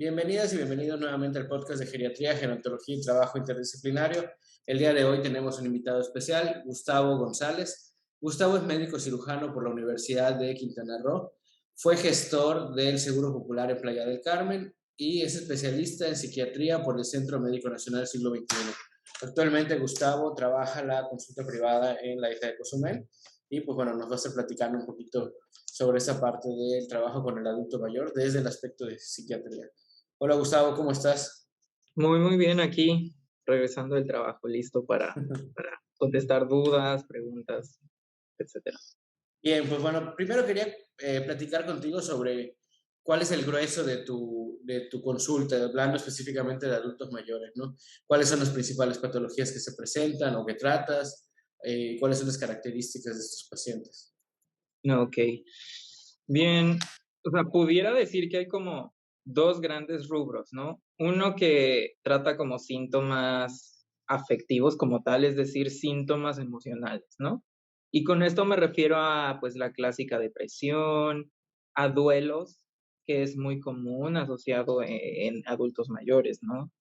Bienvenidas y bienvenidos nuevamente al podcast de Geriatría, Gerontología y Trabajo Interdisciplinario. El día de hoy tenemos un invitado especial, Gustavo González. Gustavo es médico cirujano por la Universidad de Quintana Roo. Fue gestor del Seguro Popular en Playa del Carmen y es especialista en psiquiatría por el Centro Médico Nacional Siglo XXI. Actualmente Gustavo trabaja la consulta privada en la isla de Cozumel y pues bueno, nos va a estar platicando un poquito sobre esa parte del trabajo con el adulto mayor desde el aspecto de psiquiatría. Hola Gustavo, ¿cómo estás? Muy bien aquí, regresando del trabajo, listo para contestar dudas, preguntas, etcétera. Bien, pues bueno, primero quería platicar contigo sobre cuál es el grueso de tu consulta, hablando específicamente de adultos mayores, ¿no? ¿Cuáles son las principales patologías que se presentan o que tratas? ¿Cuáles son las características de estos pacientes? No, okey. Bien, o sea, pudiera decir que hay como 2 grandes rubros, ¿no? Uno que trata como síntomas afectivos como tal, es decir, síntomas emocionales, ¿no? Y con esto me refiero a, pues, la clásica depresión, a duelos, que es muy común asociado en adultos mayores, ¿no?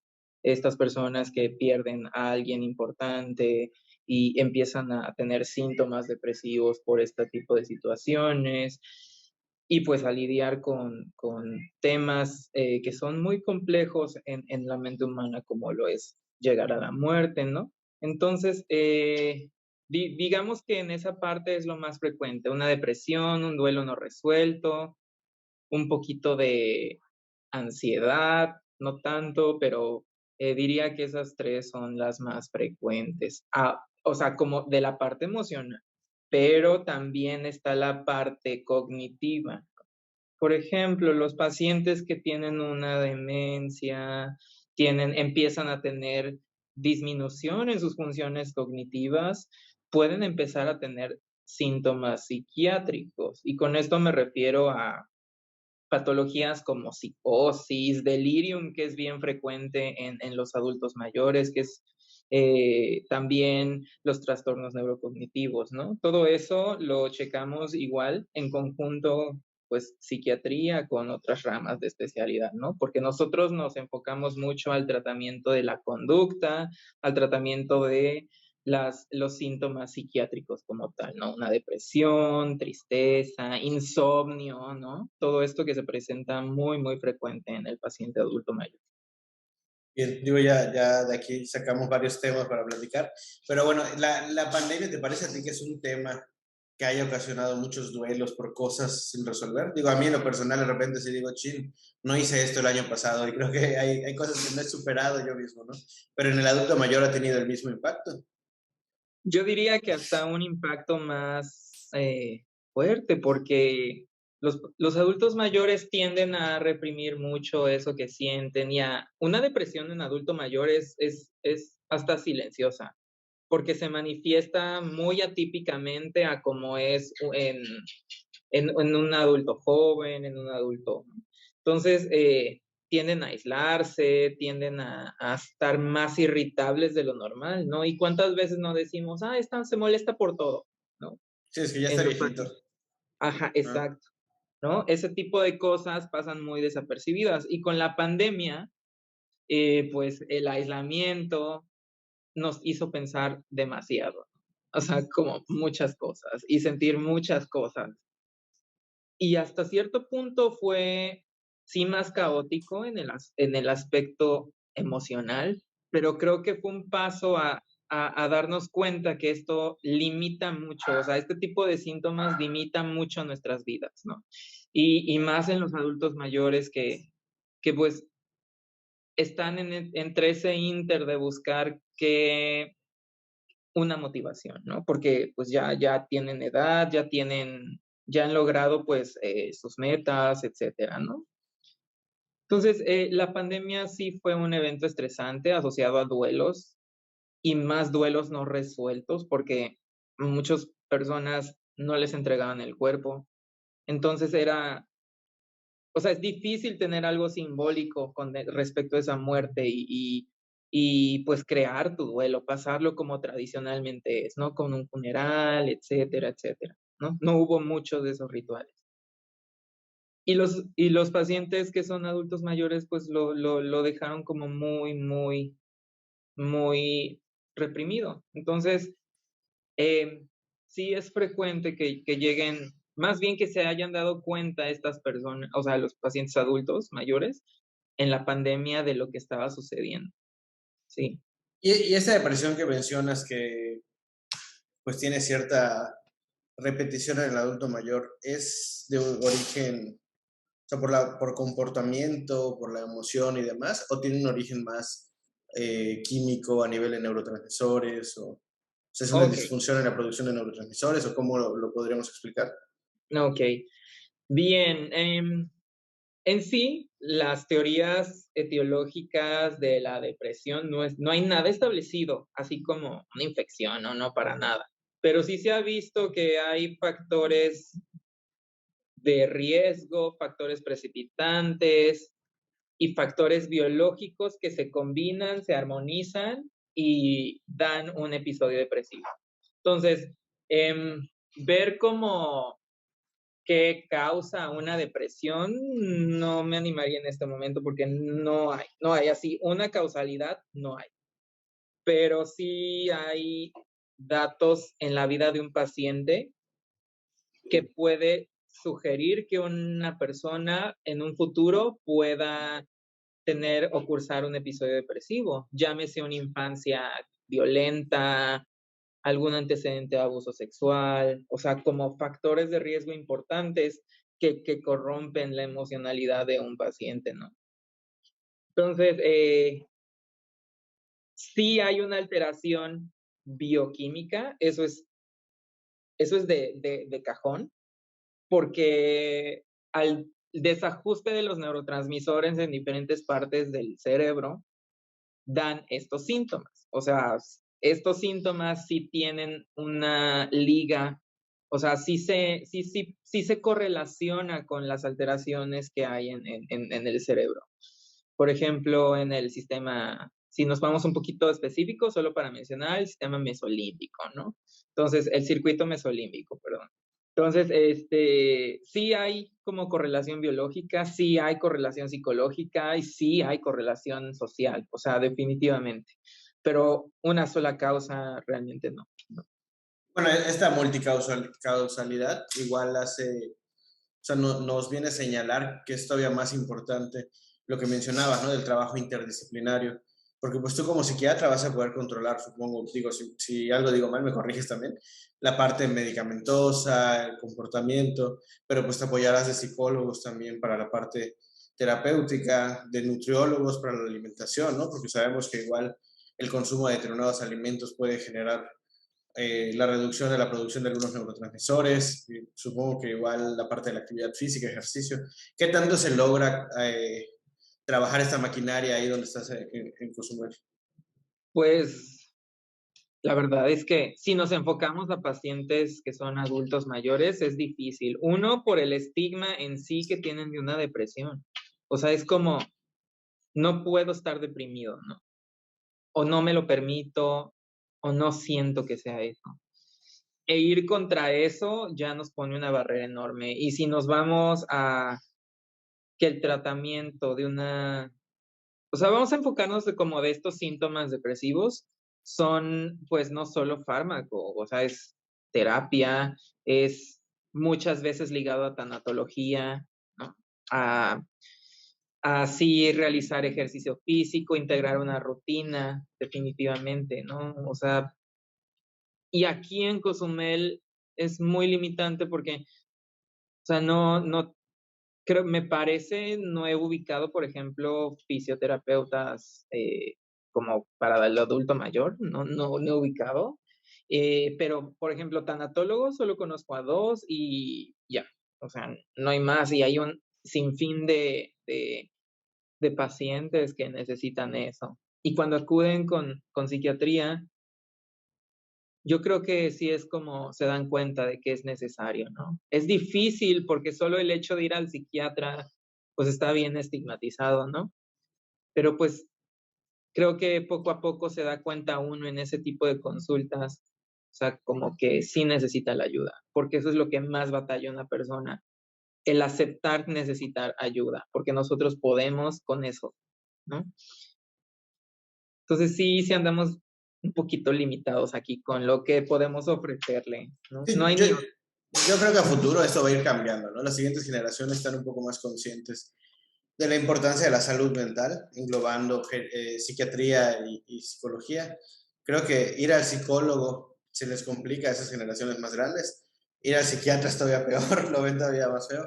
Estas personas que pierden a alguien importante y empiezan a tener síntomas depresivos por este tipo de situaciones, y pues a lidiar con temas que son muy complejos en la mente humana, como lo es llegar a la muerte, ¿no? Entonces, digamos que en esa parte es lo más frecuente, una depresión, un duelo no resuelto, un poquito de ansiedad, no tanto, pero, diría que esas 3 son las más frecuentes. O sea, como de la parte emocional, pero también está la parte cognitiva. Por ejemplo, los pacientes que tienen una demencia, empiezan a tener disminución en sus funciones cognitivas, pueden empezar a tener síntomas psiquiátricos, y con esto me refiero a patologías como psicosis, delirium, que es bien frecuente en los adultos mayores, que es también los trastornos neurocognitivos, ¿no? Todo eso lo checamos igual en conjunto, pues psiquiatría con otras ramas de especialidad, ¿no? Porque nosotros nos enfocamos mucho al tratamiento de la conducta, al tratamiento de los síntomas psiquiátricos como tal, ¿no? Una depresión, tristeza, insomnio, ¿no? Todo esto que se presenta muy frecuente en el paciente adulto mayor. Bien, digo, ya de aquí sacamos varios temas para platicar, pero bueno, la pandemia, ¿te parece a ti que es un tema que haya ocasionado muchos duelos por cosas sin resolver? Digo, a mí en lo personal de repente sí digo, chin, no hice esto el año pasado y creo que hay cosas que no he superado yo mismo, ¿no? Pero en el adulto mayor ha tenido el mismo impacto. Yo diría que hasta un impacto más fuerte, porque los adultos mayores tienden a reprimir mucho eso que sienten y una depresión en adulto mayor es hasta silenciosa, porque se manifiesta muy atípicamente a como es en un adulto joven, en un adulto. Entonces, tienden a aislarse, tienden a estar más irritables de lo normal, ¿no? ¿Y cuántas veces no decimos, se molesta por todo, ¿no? Sí, es que ya está En los viejito. pacientes. Ajá, Ah, exacto, ¿no? Ese tipo de cosas pasan muy desapercibidas. Y con la pandemia, pues el aislamiento nos hizo pensar demasiado, ¿no? O sea, como muchas cosas y sentir muchas cosas. Y hasta cierto punto fue, sí, más caótico en el aspecto emocional, pero creo que fue un paso a darnos cuenta que esto limita mucho, o sea, este tipo de síntomas limitan mucho nuestras vidas, ¿no? Y más en los adultos mayores que pues están entre ese ínter de buscar que una motivación, ¿no? Porque pues ya tienen edad, ya han logrado pues sus metas, etcétera, ¿no? Entonces, la pandemia sí fue un evento estresante asociado a duelos y más duelos no resueltos porque muchas personas no les entregaban el cuerpo. Entonces o sea, es difícil tener algo simbólico respecto a esa muerte y pues crear tu duelo, pasarlo como tradicionalmente es, ¿no? Con un funeral, etcétera, etcétera, ¿no? No hubo muchos de esos rituales. Y los pacientes que son adultos mayores, pues lo dejaron como muy, muy, muy reprimido. Entonces, sí es frecuente que lleguen, más bien que se hayan dado cuenta estas personas, o sea, los pacientes adultos mayores, en la pandemia de lo que estaba sucediendo. Sí. Y esa depresión que mencionas que pues tiene cierta repetición en el adulto mayor, ¿es de origen, o sea, por comportamiento, por la emoción y demás, o tiene un origen más químico a nivel de neurotransmisores, o sea, es una Ok, disfunción en la producción de neurotransmisores, o cómo lo podríamos explicar? ok. Bien. En sí, las teorías etiológicas de la depresión no hay nada establecido, así como una infección, o no para nada. Pero sí se ha visto que hay factores de riesgo, factores precipitantes y factores biológicos que se combinan, se armonizan y dan un episodio depresivo. Entonces, ver cómo qué causa una depresión, no me animaría en este momento porque no hay así una causalidad, no hay. Pero sí hay datos en la vida de un paciente que puede sugerir que una persona en un futuro pueda tener o cursar un episodio depresivo, llámese una infancia violenta, algún antecedente de abuso sexual, o sea, como factores de riesgo importantes que corrompen la emocionalidad de un paciente, ¿no? Entonces, sí hay una alteración bioquímica, eso es de cajón, porque al desajuste de los neurotransmisores en diferentes partes del cerebro dan estos síntomas. O sea, estos síntomas sí tienen una liga, o sea, sí se correlaciona con las alteraciones que hay en el cerebro. Por ejemplo, en el sistema, si nos vamos un poquito específico, solo para mencionar el sistema mesolímbico, ¿no? Entonces, el circuito mesolímbico, perdón. Entonces, sí hay como correlación biológica, sí hay correlación psicológica y sí hay correlación social, o sea, definitivamente. Pero una sola causa realmente no. Bueno, esta multicausalidad igual hace, o sea, nos viene a señalar que es todavía más importante lo que mencionabas, ¿no? Del trabajo interdisciplinario. Porque pues tú como psiquiatra vas a poder controlar, supongo, digo, si algo digo mal, me corriges también, la parte medicamentosa, el comportamiento, pero pues te apoyarás de psicólogos también para la parte terapéutica, de nutriólogos para la alimentación, ¿no? Porque sabemos que igual el consumo de determinados alimentos puede generar la reducción de la producción de algunos neurotransmisores, supongo que igual la parte de la actividad física, ejercicio. ¿Qué tanto se logra trabajar esta maquinaria ahí donde estás en Cozumel? Pues la verdad es que si nos enfocamos a pacientes que son adultos mayores, es difícil. Uno, por el estigma en sí que tienen de una depresión. O sea, es como, no puedo estar deprimido, ¿no? O no me lo permito, o no siento que sea eso. E ir contra eso ya nos pone una barrera enorme. Y si nos vamos a que el tratamiento de una, o sea, vamos a enfocarnos de como de estos síntomas depresivos, son pues no solo fármaco, o sea, es terapia, es muchas veces ligado a tanatología, ¿no? A así realizar ejercicio físico, integrar una rutina, definitivamente, ¿no? O sea, y aquí en Cozumel es muy limitante porque, o sea, no, creo, me parece, no he ubicado, por ejemplo, fisioterapeutas como para el adulto mayor, no he ubicado. Pero, por ejemplo, tanatólogos solo conozco a dos y ya, o sea, no hay más y hay un sinfín de pacientes que necesitan eso. Y cuando acuden con psiquiatría, yo creo que sí es como se dan cuenta de que es necesario, ¿no? Es difícil porque solo el hecho de ir al psiquiatra, pues está bien estigmatizado, ¿no? Pero pues creo que poco a poco se da cuenta uno en ese tipo de consultas, o sea, como que sí necesita la ayuda, porque eso es lo que más batalla una persona, el aceptar necesitar ayuda, porque nosotros podemos con eso, ¿no? Entonces sí andamos un poquito limitados aquí con lo que podemos ofrecerle, ¿no? No Sí, hay ni otra. yo creo que a futuro esto va a ir cambiando, ¿no? Las siguientes generaciones están un poco más conscientes de la importancia de la salud mental, englobando psiquiatría y psicología. Creo que ir al psicólogo se les complica a esas generaciones más grandes. Ir al psiquiatra es todavía peor, lo ven todavía más feo.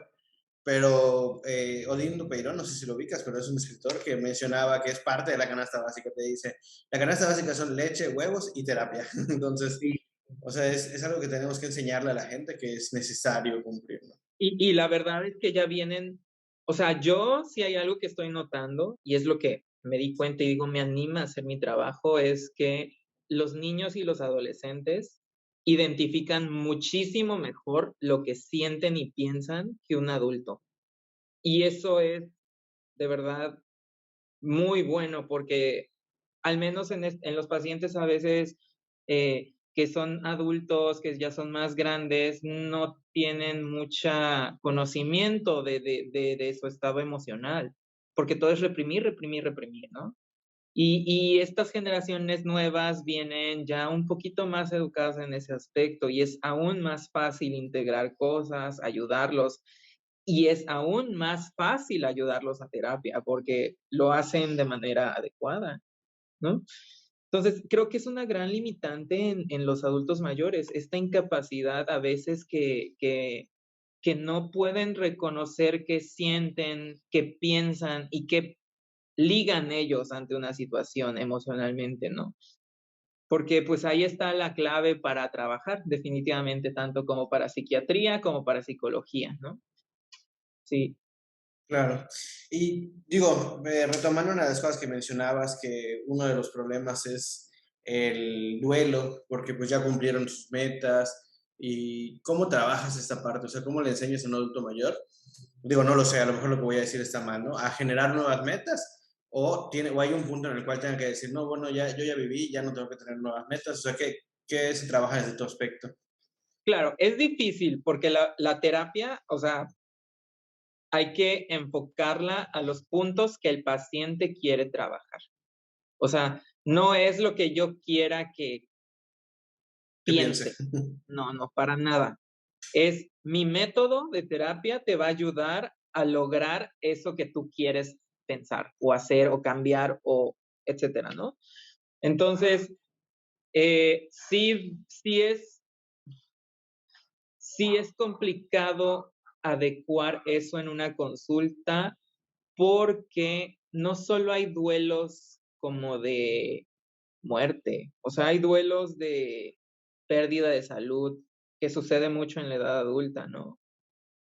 Pero Odín Dupeirón, no sé si lo ubicas, pero es un escritor que mencionaba que es parte de la canasta básica. Te dice, la canasta básica son leche, huevos y terapia. Entonces, Sí. o sea, es algo que tenemos que enseñarle a la gente que es necesario cumplirlo. Y la verdad es que ya vienen, o sea, yo sí hay algo que estoy notando, y es lo que me di cuenta y digo, me anima a hacer mi trabajo, es que los niños y los adolescentes identifican muchísimo mejor lo que sienten y piensan que un adulto. Y eso es de verdad muy bueno porque al menos en los pacientes a veces que son adultos, que ya son más grandes, no tienen mucha conocimiento de su estado emocional, porque todo es reprimir, reprimir, reprimir, ¿no? Y estas generaciones nuevas vienen ya un poquito más educadas en ese aspecto y es aún más fácil integrar cosas, ayudarlos y es aún más fácil ayudarlos a terapia porque lo hacen de manera adecuada, ¿no? Entonces, creo que es una gran limitante en los adultos mayores, esta incapacidad a veces que no pueden reconocer qué sienten, qué piensan y qué ligan ellos ante una situación emocionalmente, ¿no? Porque pues ahí está la clave para trabajar, definitivamente, tanto como para psiquiatría como para psicología, ¿no? Sí. Claro. Y digo, retomando una de las cosas que mencionabas, que uno de los problemas es el duelo, porque pues ya cumplieron sus metas. ¿Y cómo trabajas esta parte? O sea, ¿cómo le enseñas a un adulto mayor? Digo, no lo sé, a lo mejor lo que voy a decir está mal, ¿no? A generar nuevas metas o hay un punto en el cual tenga que decir, no, bueno, ya, yo ya viví, ya no tengo que tener nuevas metas. O sea, ¿qué se trabaja desde tu aspecto? Claro, es difícil porque la terapia, o sea, hay que enfocarla a los puntos que el paciente quiere trabajar. O sea, no es lo que yo quiera que ¿Qué piense? piense. No, no, para nada. Es mi método de terapia te va a ayudar a lograr eso que tú quieres pensar o hacer o cambiar o etcétera, ¿no? Entonces, sí, sí es complicado adecuar eso en una consulta porque no solo hay duelos como de muerte, o sea, hay duelos de pérdida de salud que sucede mucho en la edad adulta, ¿no?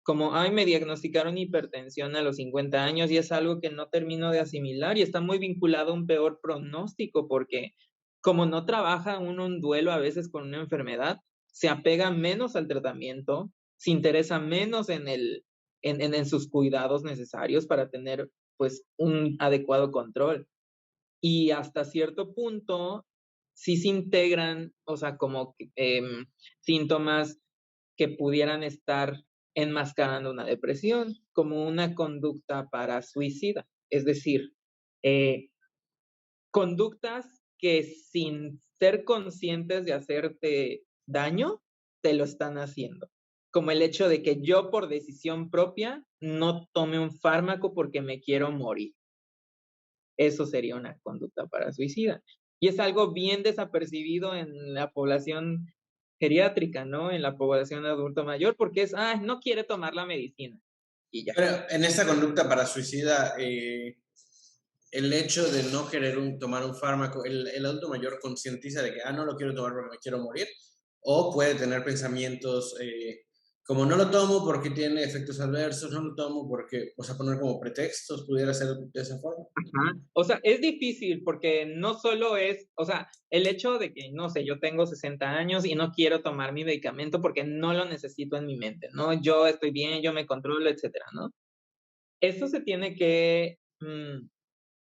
Como, ay, me diagnosticaron hipertensión a los 50 años y es algo que no termino de asimilar y está muy vinculado a un peor pronóstico porque como no trabaja uno un duelo a veces con una enfermedad, se apega menos al tratamiento, se interesa menos en sus cuidados necesarios para tener pues un adecuado control. Y hasta cierto punto sí se integran, o sea, como síntomas que pudieran estar enmascarando una depresión, como una conducta para suicida. Es decir, eh, conductas que sin ser conscientes de hacerte daño, te lo están haciendo. Como el hecho de que yo por decisión propia no tome un fármaco porque me quiero morir. Eso sería una conducta para suicida. Y es algo bien desapercibido en la población geriátrica, ¿no? En la población adulto mayor, porque es, ah, no quiere tomar la medicina. Y ya. Pero en esta conducta para suicida, el hecho de no querer tomar un fármaco, el adulto mayor concientiza de que, no lo quiero tomar porque me quiero morir, o puede tener pensamientos como no lo tomo porque tiene efectos adversos, no lo tomo porque, o sea, poner como pretextos, pudiera ser de esa forma. Ajá. O sea, es difícil porque no solo es, o sea, el hecho de que, no sé, yo tengo 60 años y no quiero tomar mi medicamento porque no lo necesito en mi mente, ¿no? Yo estoy bien, yo me controlo, etcétera, ¿no? Eso se tiene que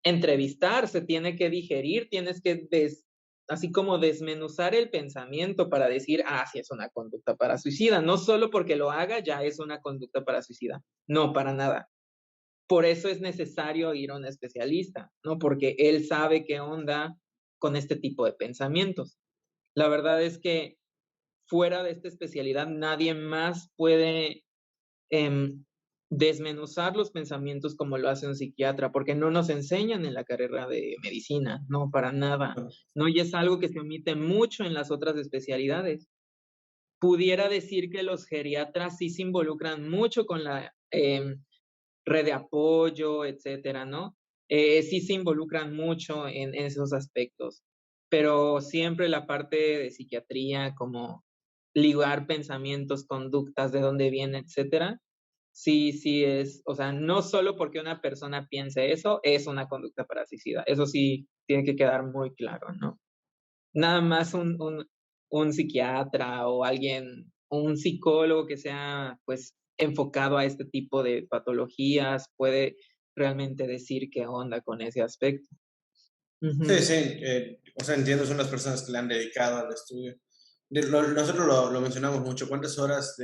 entrevistar, se tiene que digerir, tienes que así como desmenuzar el pensamiento para decir, ah, sí es una conducta para suicida. No solo porque lo haga ya es una conducta para suicida. No, para nada. Por eso es necesario ir a un especialista, ¿no? Porque él sabe qué onda con este tipo de pensamientos. La verdad es que fuera de esta especialidad nadie más puede em, desmenuzar los pensamientos como lo hace un psiquiatra, porque no nos enseñan en la carrera de medicina, no, para nada. No, y es algo que se omite mucho en las otras especialidades. Pudiera decir que los geriatras sí se involucran mucho con la red de apoyo, etcétera, ¿no? Sí se involucran mucho en esos aspectos, pero siempre la parte de psiquiatría, como ligar pensamientos, conductas, de dónde viene, etcétera, sí es, o sea, no solo porque una persona piense eso, es una conducta para suicida. Eso sí tiene que quedar muy claro, ¿no? Nada más un psiquiatra o alguien, un psicólogo que sea, pues, enfocado a este tipo de patologías puede realmente decir qué onda con ese aspecto. Sí, Ujú. sí, o sea, entiendo, son las personas que le han dedicado al estudio. Nosotros lo mencionamos mucho, ¿cuántas horas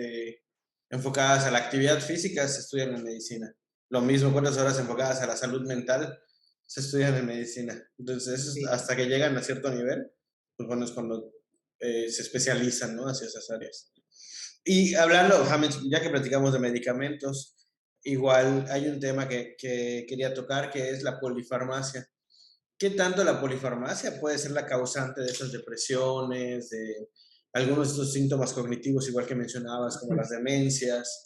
enfocadas a la actividad física se estudian en medicina? Lo mismo, ¿cuántas horas enfocadas a la salud mental se estudian en medicina? Entonces, eso es Sí. hasta que llegan a cierto nivel, pues bueno, es cuando se especializan, ¿no? Hacia esas áreas. Y hablando, James, ya que platicamos de medicamentos, igual hay un tema que quería tocar, que es la polifarmacia. ¿Qué tanto la polifarmacia puede ser la causante de esas depresiones, de algunos de estos síntomas cognitivos, igual que mencionabas, como las demencias?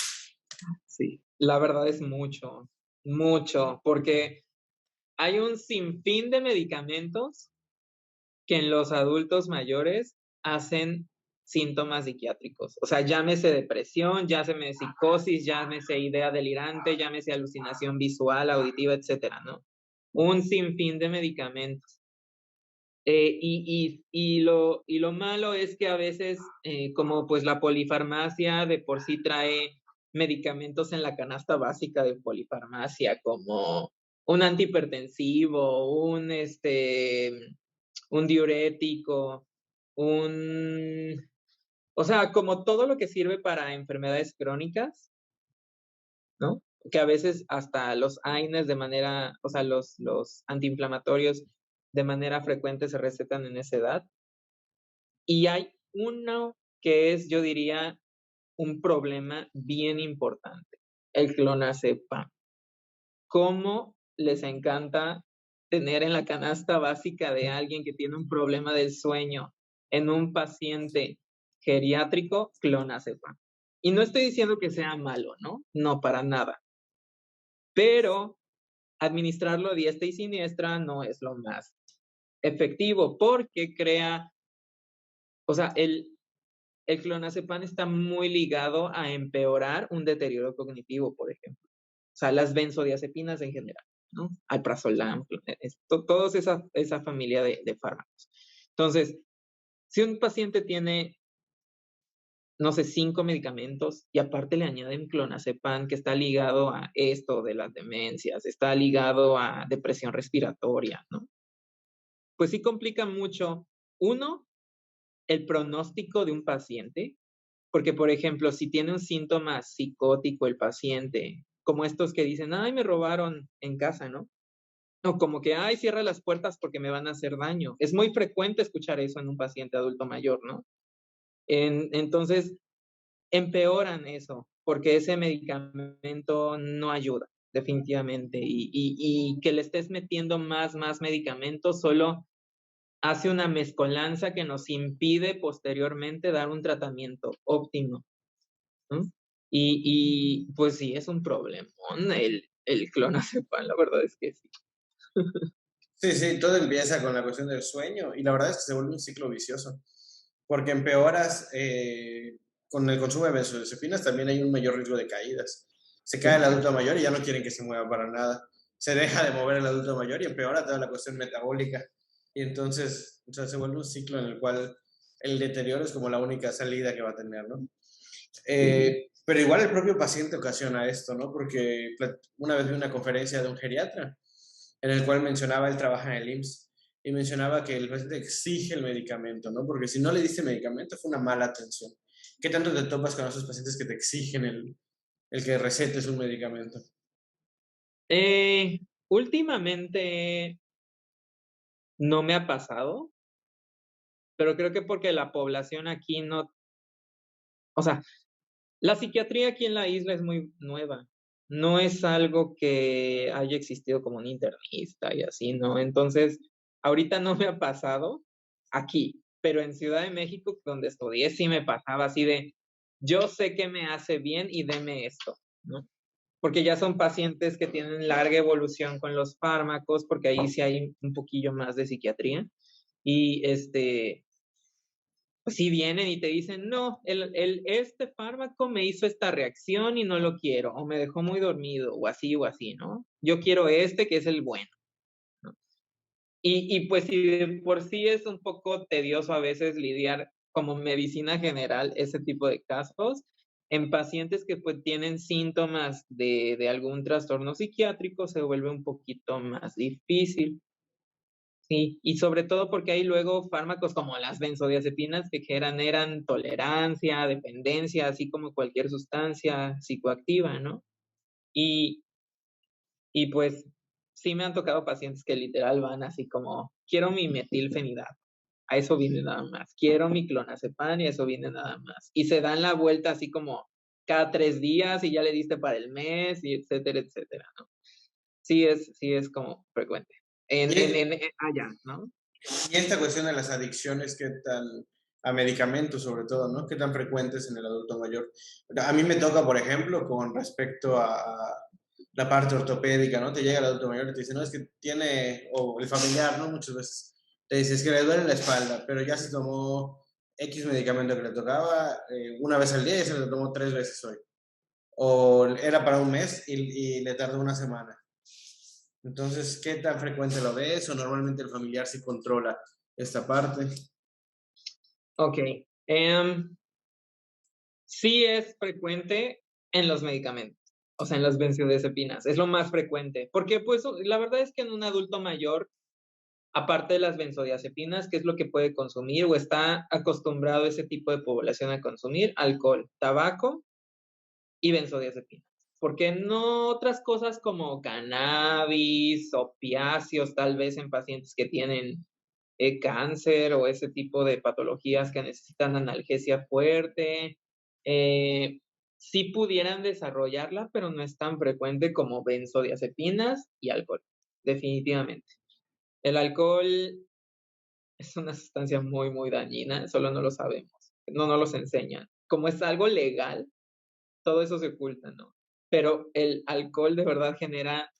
Sí, la verdad es mucho, mucho, porque hay un sinfín de medicamentos que en los adultos mayores hacen síntomas psiquiátricos. O sea, llámese depresión, llámese psicosis, llámese idea delirante, llámese alucinación visual, auditiva, etcétera, ¿no? Un sinfín de medicamentos. Y lo malo es que a veces, como pues la polifarmacia de por sí trae medicamentos en la canasta básica de polifarmacia, como un antihipertensivo, un diurético, un, o sea, como todo lo que sirve para enfermedades crónicas, ¿no? Que a veces hasta los AINES de manera, o sea, los antiinflamatorios de manera frecuente se recetan en esa edad. Y hay uno que es, yo diría, un problema bien importante, el clonazepam. ¿Cómo les encanta tener en la canasta básica de alguien que tiene un problema del sueño en un paciente geriátrico clonazepam? Y no estoy diciendo que sea malo, ¿no? No, para nada. Pero administrarlo a diestra y siniestra no es lo más efectivo porque crea, o sea, el clonazepam está muy ligado a empeorar un deterioro cognitivo, por ejemplo. O sea, las benzodiazepinas en general, ¿no? Alprazolam, todos esa familia de fármacos. Entonces, si un paciente tiene, no sé, 5 medicamentos y aparte le añaden clonazepam que está ligado a esto de las demencias, está ligado a depresión respiratoria, ¿no? Pues sí complica mucho, uno, el pronóstico de un paciente, porque, por ejemplo, si tiene un síntoma psicótico el paciente, como estos que dicen, ay, me robaron en casa, ¿no? O como que, ay, cierra las puertas porque me van a hacer daño. Es muy frecuente escuchar eso en un paciente adulto mayor, ¿no? Entonces, empeoran eso, porque ese medicamento no ayuda, definitivamente. Y que le estés metiendo más medicamentos solo hace una mezcolanza que nos impide posteriormente dar un tratamiento óptimo, ¿no? Pues sí, es un problemón el clonazepam, la verdad es que sí. Sí, sí, todo empieza con la cuestión del sueño y la verdad es que se vuelve un ciclo vicioso, porque empeoras con el consumo de benzodiazepinas, también hay un mayor riesgo de caídas. Se cae el Sí, adulto mayor y ya no quieren que se mueva para nada. Se deja de mover el adulto mayor y empeora toda la cuestión metabólica. Y entonces, o sea, se vuelve un ciclo en el cual el deterioro es como la única salida que va a tener, ¿no? sí. Pero igual el propio paciente ocasiona esto, ¿no? Porque una vez vi una conferencia de un geriatra en el cual mencionaba él trabaja en el IMSS y mencionaba que el paciente exige el medicamento, ¿no? Porque si no le diste medicamento fue una mala atención. ¿Qué tanto te topas con esos pacientes que te exigen el que recetes un medicamento? Últimamente no me ha pasado, pero creo que porque la población aquí no, o sea, la psiquiatría aquí en la isla es muy nueva. No es algo que haya existido como un internista y así, ¿no? Entonces, ahorita no me ha pasado aquí, pero en Ciudad de México, donde estudié, sí me pasaba así de, yo sé que me hace bien y deme esto, ¿no? Porque ya son pacientes que tienen larga evolución con los fármacos, porque ahí sí hay un poquillo más de psiquiatría. Y pues sí vienen y te dicen, no, este fármaco me hizo esta reacción y no lo quiero, o me dejó muy dormido, o así, ¿no? Yo quiero este que es el bueno, ¿no? Y pues si de por sí es un poco tedioso a veces lidiar como medicina general ese tipo de casos, en pacientes que pues tienen síntomas de algún trastorno psiquiátrico se vuelve un poquito más difícil. Sí, y sobre todo porque hay luego fármacos como las benzodiazepinas que generan tolerancia, dependencia, así como cualquier sustancia psicoactiva, ¿no? Y, y pues sí me han tocado pacientes que literal van así como, quiero mi metilfenidato, a eso viene nada más, quiero mi clonazepam y a eso viene nada más. Y se dan la vuelta así como cada 3 días y ya le diste para el mes y etcétera, etcétera, ¿no? Sí es como frecuente. Y, Allá, ¿no? y esta cuestión de las adicciones, ¿qué tal a medicamentos sobre todo, ¿no? ¿Qué tan frecuentes en el adulto mayor? A mí me toca, por ejemplo, con respecto a la parte ortopédica, ¿no? Te llega el adulto mayor y te dice, no, es que tiene, o el familiar, ¿no? Muchas veces te dice, es que le duele la espalda, pero ya se tomó X medicamento que le tocaba una vez al día y se lo tomó 3 veces hoy. O era para un mes y le tardó una semana. Entonces, ¿qué tan frecuente lo ves? O normalmente el familiar sí controla esta parte. Ok. Sí es frecuente en los medicamentos, o sea, en las benzodiazepinas, es lo más frecuente, porque pues la verdad es que en un adulto mayor, aparte de las benzodiazepinas, ¿qué es lo que puede consumir o está acostumbrado ese tipo de población a consumir? Alcohol, tabaco y benzodiazepinas. Porque no otras cosas como cannabis, opiáceos, tal vez en pacientes que tienen cáncer o ese tipo de patologías que necesitan analgesia fuerte. Eh, sí pudieran desarrollarla, pero no es tan frecuente como benzodiazepinas y alcohol, definitivamente. El alcohol es una sustancia muy, muy dañina, solo no lo sabemos, no nos enseñan. Como es algo legal, todo eso se oculta, ¿no? Pero el alcohol de verdad genera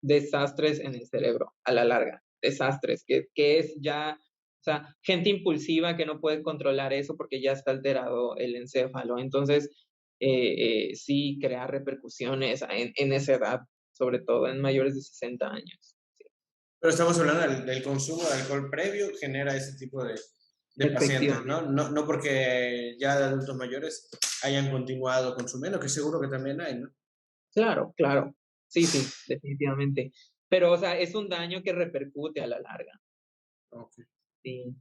desastres en el cerebro a la larga, desastres, que es ya, o sea, gente impulsiva que no puede controlar eso porque ya está alterado el encéfalo. Entonces, sí crea repercusiones en esa edad, sobre todo en mayores de 60 años. Sí. Pero estamos hablando del consumo de alcohol previo, genera ese tipo de pacientes, ¿no? Efectivamente. ¿no? No porque ya de adultos mayores hayan continuado consumiendo, que seguro que también hay, ¿no? Claro, claro. Sí, sí, definitivamente. Pero, o sea, es un daño que repercute a la larga. Ok. Sí.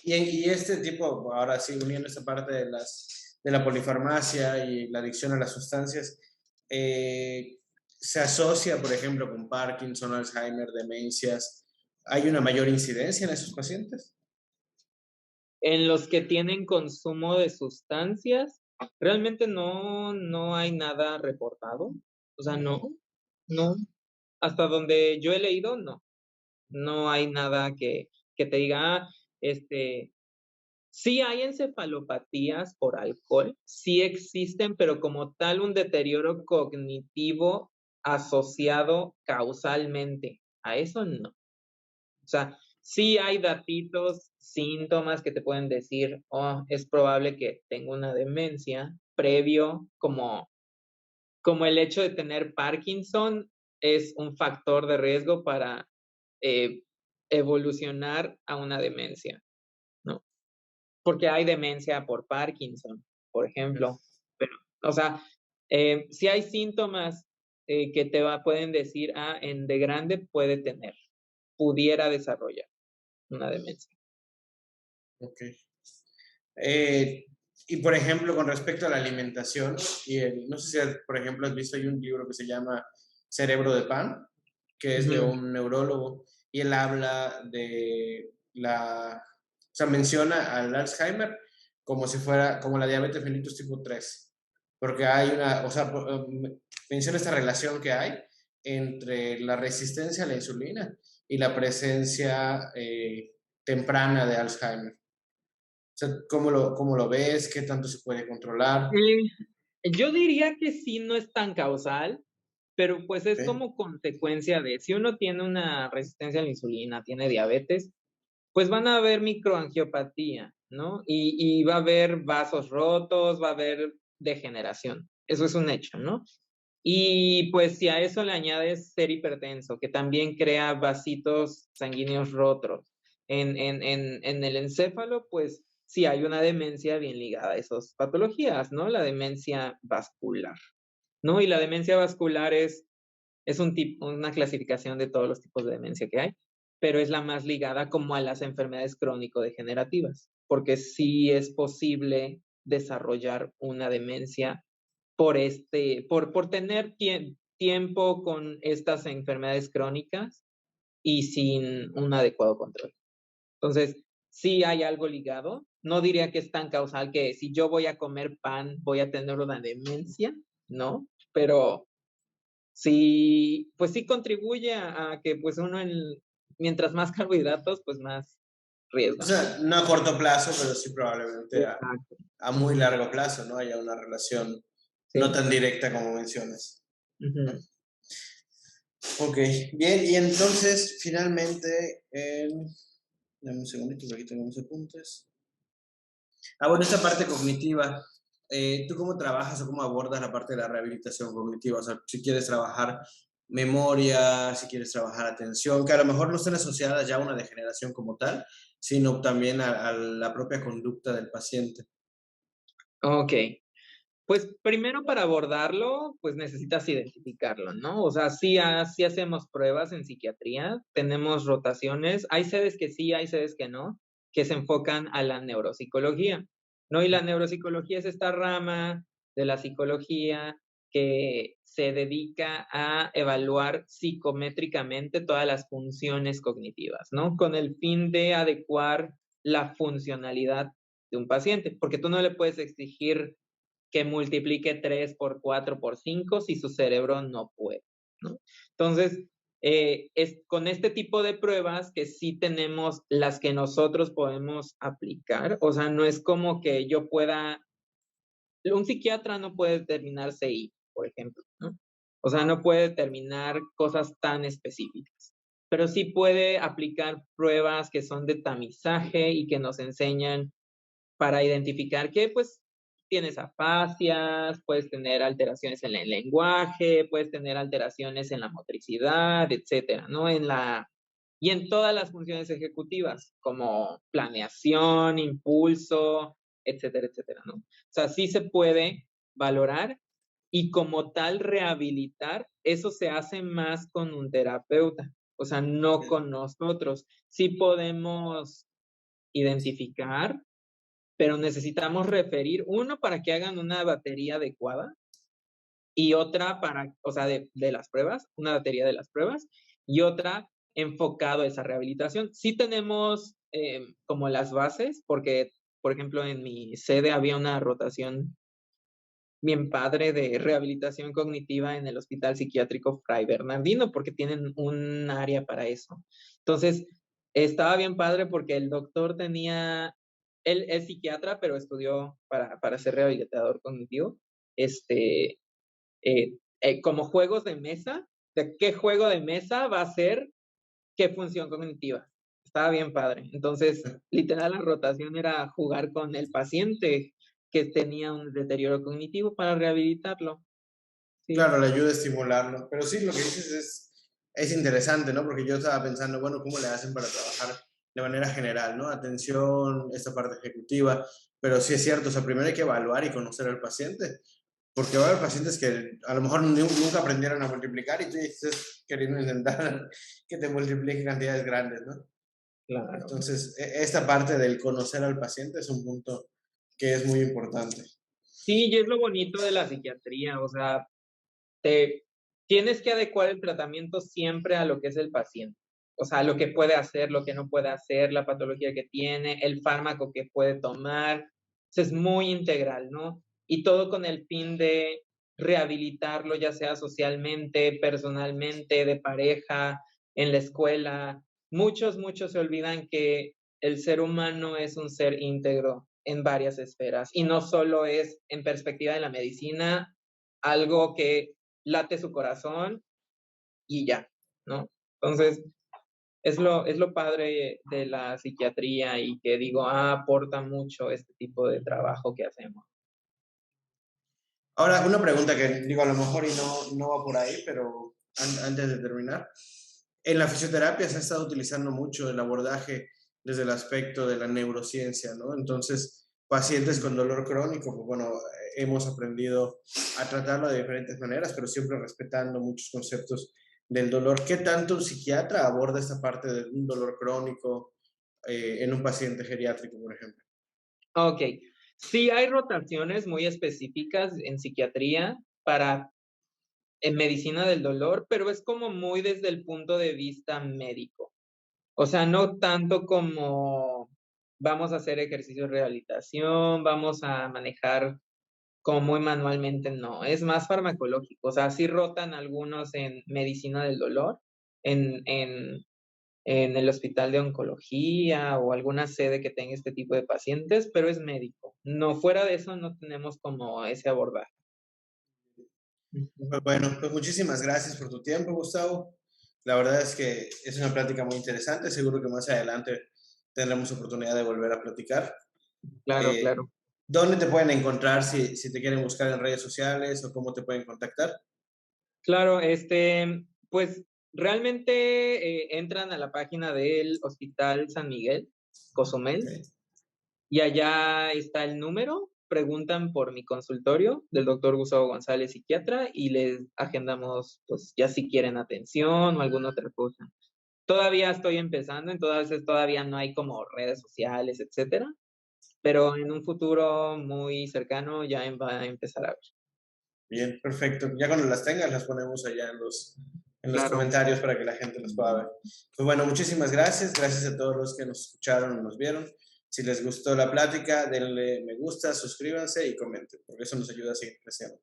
Y este tipo, ahora sí, uniendo esta parte de la polifarmacia y la adicción a las sustancias, se asocia, por ejemplo, con Parkinson, Alzheimer, demencias. ¿Hay una mayor incidencia en esos pacientes? En los que tienen consumo de sustancias, realmente no hay nada reportado. O sea, no. Hasta donde yo he leído, no hay nada que te diga, sí hay encefalopatías por alcohol, sí existen, pero como tal un deterioro cognitivo asociado causalmente. A eso no. O sea, sí hay datitos, síntomas que te pueden decir, oh, es probable que tenga una demencia previo, como el hecho de tener Parkinson es un factor de riesgo para eh, evolucionar a una demencia, ¿no? Porque hay demencia por Parkinson, por ejemplo. Pero, o sea, sí hay síntomas que pueden decir, ah, en de grande puede tener. pudiera desarrollar una demencia. Ok. Eh, y por ejemplo, con respecto a la alimentación, no sé si, por ejemplo, has visto, hay un libro que se llama Cerebro de Pan, que es de Ujú. un neurólogo, y él habla de o sea, menciona al Alzheimer como si fuera, como la diabetes mellitus tipo 3 porque hay o sea, menciona esta relación que hay entre la resistencia a la insulina y la presencia temprana de Alzheimer. O sea, cómo lo ves? ¿Qué tanto se puede controlar? Yo diría que sí, no es tan causal, pero pues es ¿Ok? como consecuencia de, si uno tiene una resistencia a la insulina, tiene diabetes, pues van a haber microangiopatía, ¿no? Y va a haber vasos rotos, va a haber degeneración. Eso es un hecho, ¿no? Y pues si a eso le añades ser hipertenso, que también crea vasitos sanguíneos rotos en el encéfalo, pues sí hay una demencia bien ligada a esas patologías, ¿no? La demencia vascular, ¿no? Y la demencia vascular es una clasificación de todos los tipos de demencia que hay, pero es la más ligada como a las enfermedades crónico-degenerativas, porque sí es posible desarrollar una demencia por tener tiempo con estas enfermedades crónicas y sin un adecuado control. Entonces, sí hay algo ligado. No diría que es tan causal que si yo voy a comer pan, voy a tener una demencia, ¿no? Pero sí, pues sí contribuye a que pues mientras más carbohidratos, pues más O riesgo, ¿no? sea, no a corto plazo, pero sí probablemente Exacto. a muy Ujú. largo plazo, ¿no? Haya una relación no Sí. tan directa como mencionas. Ujú. Ok, bien, y entonces finalmente, dame un segundito, porque aquí tengo unos apuntes. Bueno, esta parte cognitiva, ¿tú cómo trabajas o cómo abordas la parte de la rehabilitación cognitiva? O sea, si quieres trabajar memoria, si quieres trabajar atención, que a lo mejor no estén asociadas ya a una degeneración como tal, sino también a la propia conducta del paciente. Ok. Pues primero para abordarlo, pues necesitas identificarlo, ¿no? O sea, sí hacemos pruebas en psiquiatría, tenemos rotaciones, hay sedes que sí, hay sedes que no, que se enfocan a la neuropsicología, ¿no? Y la neuropsicología es esta rama de la psicología que se dedica a evaluar psicométricamente todas las funciones cognitivas, ¿no? Con el fin de adecuar la funcionalidad de un paciente, porque tú no le puedes exigir que multiplique 3 por 4 por 5 si su cerebro no puede, ¿no? Entonces, es con este tipo de pruebas que sí tenemos las que nosotros podemos aplicar, o sea, no es como que yo pueda, un psiquiatra no puede determinar CI, por ejemplo, ¿no? O sea, no puede determinar cosas tan específicas, pero sí puede aplicar pruebas que son de tamizaje y que nos enseñan para identificar que pues tienes afasias, puedes tener alteraciones en el lenguaje, puedes tener alteraciones en la motricidad, etcétera, ¿no? Y en todas las funciones ejecutivas, como planeación, impulso, etcétera, etcétera, ¿no? O sea, sí se puede valorar y como tal rehabilitar, eso se hace más con un terapeuta, o sea, no con nosotros. Sí podemos identificar, pero necesitamos referir uno para que hagan una batería adecuada y otra para, o sea, de las pruebas, una batería de las pruebas y otra enfocado a esa rehabilitación. Sí tenemos como las bases, porque, por ejemplo, en mi sede había una rotación bien padre de rehabilitación cognitiva en el Hospital Psiquiátrico Fray Bernardino, porque tienen un área para eso. Entonces, estaba bien padre porque el doctor él es psiquiatra, pero estudió para ser rehabilitador cognitivo, este, como juegos de mesa, de qué juego de mesa va a ser qué función cognitiva. Estaba bien padre. Entonces, literal, la rotación era jugar con el paciente que tenía un deterioro cognitivo para rehabilitarlo. Sí. Claro, le ayuda a estimularlo. Pero sí, lo que dices es interesante, ¿no? Porque yo estaba pensando, bueno, ¿cómo le hacen para trabajar de manera general, ¿no? Atención, esta parte ejecutiva. Pero sí es cierto, o sea, primero hay que evaluar y conocer al paciente, porque va a haber pacientes que a lo mejor nunca aprendieron a multiplicar y tú estás queriendo intentar que te multiplique cantidades grandes, ¿no? Claro. Entonces, esta parte del conocer al paciente es un punto que es muy importante. Sí, y es lo bonito de la psiquiatría, o sea, te tienes que adecuar el tratamiento siempre a lo que es el paciente. O sea, lo que puede hacer, lo que no puede hacer, la patología que tiene, el fármaco que puede tomar. Es muy integral, ¿no? Y todo con el fin de rehabilitarlo, ya sea socialmente, personalmente, de pareja, en la escuela. Muchos se olvidan que el ser humano es un ser íntegro en varias esferas y no solo es en perspectiva de la medicina, algo que late su corazón y ya, ¿no? Entonces, es lo padre de la psiquiatría y que digo, aporta mucho este tipo de trabajo que hacemos. Ahora, una pregunta que digo a lo mejor y no va por ahí, pero antes de terminar. En la fisioterapia se ha estado utilizando mucho el abordaje desde el aspecto de la neurociencia, ¿no? Entonces, pacientes con dolor crónico, pues bueno, hemos aprendido a tratarlo de diferentes maneras, pero siempre respetando muchos conceptos del dolor. ¿Qué tanto un psiquiatra aborda esta parte de un dolor crónico en un paciente geriátrico, por ejemplo? Ok, sí hay rotaciones muy específicas en psiquiatría para en medicina del dolor, pero es como muy desde el punto de vista médico. O sea, no tanto como vamos a hacer ejercicio de rehabilitación, vamos a manejar como muy manualmente, no, es más farmacológico. O sea, sí rotan algunos en medicina del dolor, en, en, en el hospital de oncología o alguna sede que tenga este tipo de pacientes, pero es médico. No, fuera de eso no tenemos como ese abordaje. Ujú. Pues bueno, pues muchísimas gracias por tu tiempo, Gustavo. La verdad es que es una plática muy interesante. Seguro que más adelante tendremos oportunidad de volver a platicar. Claro, Eh, claro. ¿Dónde te pueden encontrar si te quieren buscar en redes sociales o cómo te pueden contactar? Claro, pues realmente entran a la página del Hospital San Miguel, Ok, Cozumel, y allá está el número, preguntan por mi consultorio del doctor Gustavo González, psiquiatra, y les agendamos, pues ya si quieren atención o alguna otra cosa. Todavía estoy empezando, entonces todavía no hay como redes sociales, etcétera, pero en un futuro muy cercano ya va a empezar a ver. bien, perfecto. Ya cuando las tengas las ponemos allá en los Claro. comentarios para que la gente las pueda ver. Pues bueno, muchísimas gracias. Gracias a todos los que nos escucharon o nos vieron. Si les gustó la plática, denle me gusta, suscríbanse y comenten, porque eso nos ayuda a seguir creciendo.